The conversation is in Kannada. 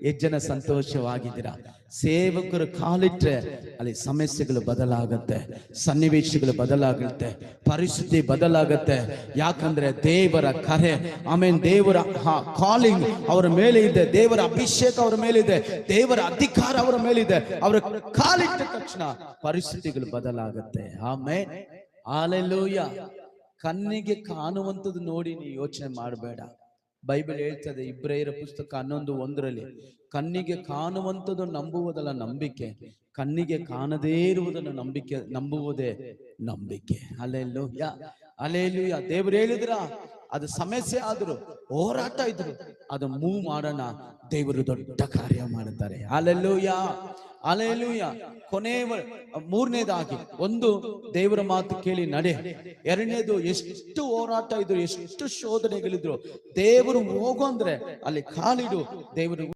ಎಷ್ಟು ಜನ ಸಂತೋಷವಾಗಿದ್ದೀರಾ? ಸೇವಕರು ಕಾಲಿಟ್ರೆ ಅಲ್ಲಿ ಸಮಸ್ಯೆಗಳು ಬದಲಾಗತ್ತೆ, ಸನ್ನಿವೇಶಗಳು ಬದಲಾಗುತ್ತೆ, ಪರಿಸ್ಥಿತಿ ಬದಲಾಗತ್ತೆ. ಯಾಕಂದ್ರೆ ದೇವರ ಕರೆ, ಆಮೇಲೆ ದೇವರ ಕಾಲಿಂಗ್ ಅವರ ಮೇಲೆ ಇದೆ, ದೇವರ ಅಭಿಷೇಕ ಅವರ ಮೇಲಿದೆ, ದೇವರ ಅಧಿಕಾರ ಅವರ ಮೇಲಿದೆ. ಅವರ ಕಾಲಿಟ್ಟ ತಕ್ಷಣ ಪರಿಸ್ಥಿತಿಗಳು ಬದಲಾಗತ್ತೆ. Amen, hallelujah. ಕಣ್ಣಿಗೆ ಕಾಣುವಂಥದ್ದು ನೋಡಿ ನೀ ಯೋಚನೆ ಮಾಡಬೇಡ. ಬೈಬಲ್ ಹೇಳ್ತದೆ ಇಬ್ರಿಯರ ಪುಸ್ತಕ 11:1 ಕಣ್ಣಿಗೆ ಕಾಣುವಂಥದ್ದು ನಂಬುವುದಲ್ಲ ನಂಬಿಕೆ, ಕಣ್ಣಿಗೆ ಕಾಣದೇ ಇರುವುದನ್ನು ನಂಬುವುದೇ ನಂಬಿಕೆ. Hallelujah, hallelujah. ದೇವರು ಹೇಳಿದ್ರ ಅದು ಸಮಸ್ಯೆ ಆದ್ರು, ಹೋರಾಟ ಇದ್ರು, ಅದು ಮೂವ್ ಮಾಡೋಣ, ದೇವರು ದೊಡ್ಡ ಕಾರ್ಯ ಮಾಡುತ್ತಾರೆ. Hallelujah, hallelujah. ಮೂರನೇದಾಗಿ, ಒಂದು ದೇವರ ಮಾತು ಕೇಳಿ ನಡೆ. ಎರಡನೇದು, ಎಷ್ಟು ಹೋರಾಟ ಇದ್ರು, ಎಷ್ಟು ಶೋಧನೆಗಳಿದ್ರು, ದೇವರು ಹೋಗು ಅಂದ್ರೆ ಅಲ್ಲಿ ಕಾಲಿಡು, ದೇವರು